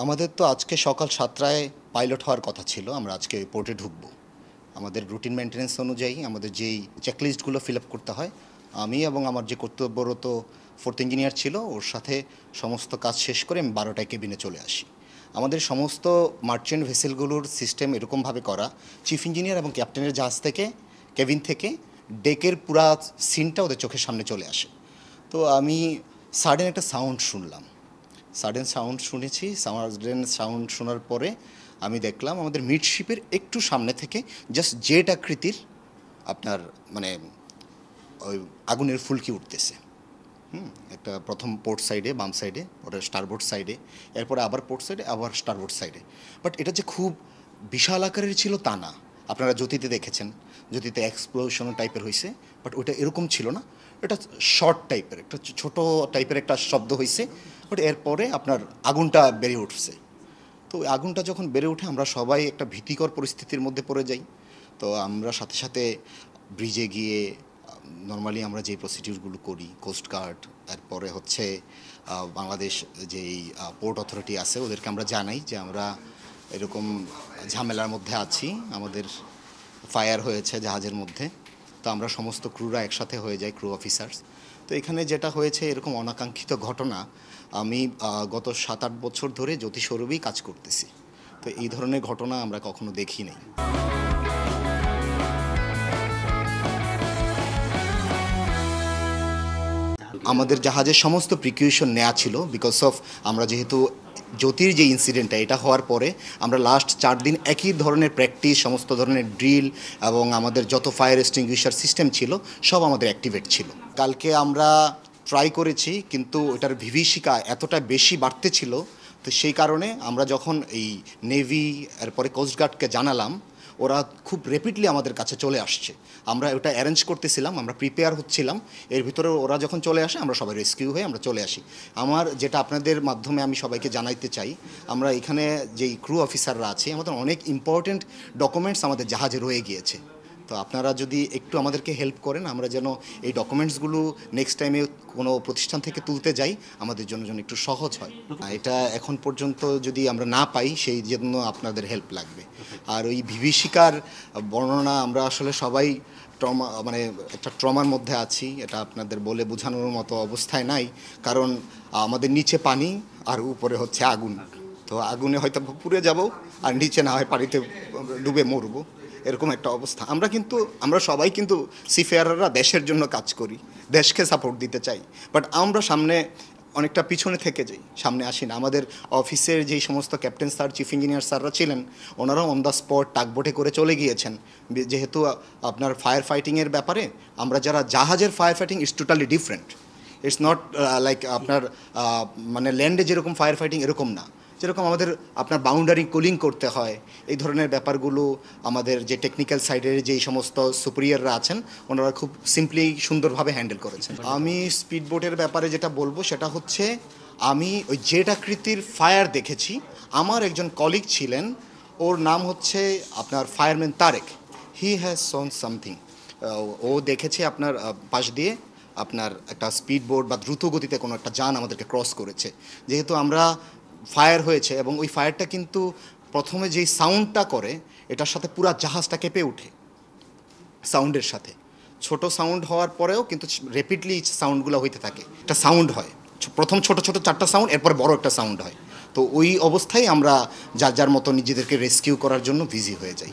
আমাদের তো আজকে সকাল ৭টায় পাইলট হওয়ার কথা ছিল। আমরা আজকে পোর্টে ঢুকবো। আমাদের রুটিন মেইনটেন্যান্স অনুযায়ী আমাদের যেই চেকলিস্টগুলো ফিল আপ করতে হয়, আমি এবং আমার যে কর্তব্যরত ফোর্থ ইঞ্জিনিয়ার ছিল, ওর সাথে সমস্ত কাজ শেষ করে আমি ১২টায় কেবিনে চলে আসি। আমাদের সমস্ত মার্চেন্ট ভেসেলগুলোর সিস্টেম এরকমভাবে করা, চিফ ইঞ্জিনিয়ার এবং ক্যাপ্টেনের জাহাজ থেকে, কেবিন থেকে ডেকের পুরা সিনটা ওদের চোখের সামনে চলে আসে। তো আমি সাডেন একটা সাউন্ড শুনলাম। সাডেন সাউন্ড শোনার পরে আমি দেখলাম আমাদের মিডশিপের একটু সামনে থেকে জাস্ট জেট আকৃতির আপনার মানে ওই আগুনের ফুলকি উঠতেছে। একটা প্রথম পোর্ট সাইডে, বাম সাইডে, ওটা স্টারবোর্ড সাইডে, এরপরে আবার পোর্ট সাইডে, আবার স্টারবোর্ড সাইডে। বাট এটা যে খুব বিশাল আকারের ছিল তা না। আপনারা জ্যোতিতে দেখেছেন, জ্যোতিতে এক্সপ্লোশন টাইপের হয়েছে, বাট ওটা এরকম ছিল না। এটা শর্ট টাইপের, একটা ছোট টাইপের একটা শব্দ হয়েছে, বাট এরপরে আপনার আগুনটা বেড়ে উঠছে। তো ওই আগুনটা যখন বেড়ে ওঠে আমরা সবাই একটা ভীতিকর পরিস্থিতির মধ্যে পড়ে যাই। তো আমরা সাথে সাথে ব্রিজে গিয়ে নর্মালি আমরা যে প্রসিডিউরগুলো করি, কোস্টগার্ড, তারপরে হচ্ছে বাংলাদেশ যেই পোর্ট অথরিটি আছে ওদেরকে আমরা জানাই যে আমরা এরকম ঝামেলার মধ্যে আছি, আমাদের ফায়ার হয়েছে জাহাজের মধ্যে। তো আমরা সমস্ত ক্রুরা একসাথে হয়ে যাই, ক্রু অফিসার্স। তো এখানে যেটা হয়েছে এরকম অনাকাঙ্ক্ষিত ঘটনা, আমি গত ৭-৮ বছর ধরে জ্যোতি সৌরভেই কাজ করতেছি। তো এই ধরনের ঘটনা আমরা কখনো দেখি নাই। আমাদের জাহাজের সমস্ত প্রিকিউশন নেওয়া ছিল বিকজ অফ আমরা যেহেতু জ্যোতির যে ইনসিডেন্টটা এটা হওয়ার পরে আমরা লাস্ট ৪ দিন একই ধরনের প্র্যাকটিস, সমস্ত ধরনের ড্রিল এবং আমাদের যত ফায়ার এক্সটিংগুইশার সিস্টেম ছিল সব আমাদের অ্যাক্টিভেট ছিল। কালকে আমরা ট্রাই করেছি কিন্তু ওটার বিভীষিকা এতটা বেশি বাড়তে ছিল, তো সেই কারণে আমরা যখন এই নেভি এরপরে কোস্টগার্ডকে জানালাম, ওরা খুব র্যাপিডলি আমাদের কাছে চলে আসছে। আমরা ওটা অ্যারেঞ্জ করতেছিলাম, আমরা প্রিপেয়ার হচ্ছিলাম, এর ভিতরে ওরা যখন চলে আসে আমরা সবাই রেস্কিউ হয়ে আমরা চলে আসি। আমার যেটা আপনাদের মাধ্যমে আমি সবাইকে জানাইতে চাই, আমরা এখানে যেই ক্রু অফিসাররা আছে আমাদের অনেক ইম্পর্ট্যান্ট ডকুমেন্টস আমাদের জাহাজে রয়ে গিয়েছে। তো আপনারা যদি একটু আমাদেরকে হেল্প করেন, আমরা যেন এই ডকুমেন্টসগুলো নেক্সট টাইমে কোনো প্রতিষ্ঠান থেকে তুলতে যাই আমাদের জন্য যেন একটু সহজ হয়। এটা এখন পর্যন্ত যদি আমরা না পাই সেই জন্য আপনাদের হেল্প লাগবে। আর ওই বিভীষিকার বর্ণনা আমরা আসলে সবাই মানে একটা ট্রমার মধ্যে আছি, এটা আপনাদের বলে বোঝানোর মতো অবস্থায় নাই। কারণ আমাদের নিচে পানি আর উপরে হচ্ছে আগুন। তো আগুনে হয়তো পুড়ে যাব আর নিচে না হয় পানিতে ডুবে মরবো, এরকম একটা অবস্থা। আমরা সবাই কিন্তু সিফেয়াররা দেশের জন্য কাজ করি, দেশকে সাপোর্ট দিতে চাই, বাট আমরা সামনে অনেকটা পিছনে থেকে যাই, সামনে আসি না। আমাদের অফিসের যেই সমস্ত ক্যাপ্টেন স্যার, চিফ ইঞ্জিনিয়ার স্যাররা ছিলেন, ওনারাও অন দ্য স্পট টাকবোটে করে চলে গিয়েছেন। যেহেতু আপনার ফায়ার ফাইটিংয়ের ব্যাপারে আমরা যারা জাহাজের fire fighting is totally different. It's not like আপনার মানে ল্যান্ডে যেরকম ফায়ার ফাইটিং এরকম না, যেরকম আমাদের আপনার বাউন্ডারি কুলিং করতে হয়, এই ধরনের ব্যাপারগুলো আমাদের যে টেকনিক্যাল সাইডের যেই সমস্ত সুপিরিয়ররা আছেন ওনারা খুব সিম্পলি সুন্দরভাবে হ্যান্ডেল করেছেন। আমি স্পিড বোটের ব্যাপারে যেটা বলবো সেটা হচ্ছে আমি ওই জেট আকৃতির ফায়ার দেখেছি। আমার একজন কলিগ ছিলেন, ওর নাম হচ্ছে আপনার fireman Tarek. He has shown something. ও দেখেছে আপনার পাশ দিয়ে আপনার একটা স্পিড বোট বা দ্রুত গতিতে কোনো একটা যান আমাদেরকে ক্রস করেছে। যেহেতু আমরা ফায়ার হয়েছে এবং ওই ফায়ারটা কিন্তু প্রথমে যেই সাউন্ডটা করে এটার সাথে পুরা জাহাজটা কেঁপে ওঠে সাউন্ডের সাথে। ছোট সাউন্ড হওয়ার পরেও কিন্তু র্যাপিডলি সাউন্ডগুলো হইতে থাকে, একটা সাউন্ড হয় প্রথম ছোট ছোট 4টা সাউন্ড, এরপর বড় একটা সাউন্ড হয়। তো ওই অবস্থায় আমরা যার যার মতো নিজেদেরকে রেস্কিউ করার জন্য বিজি হয়ে যাই।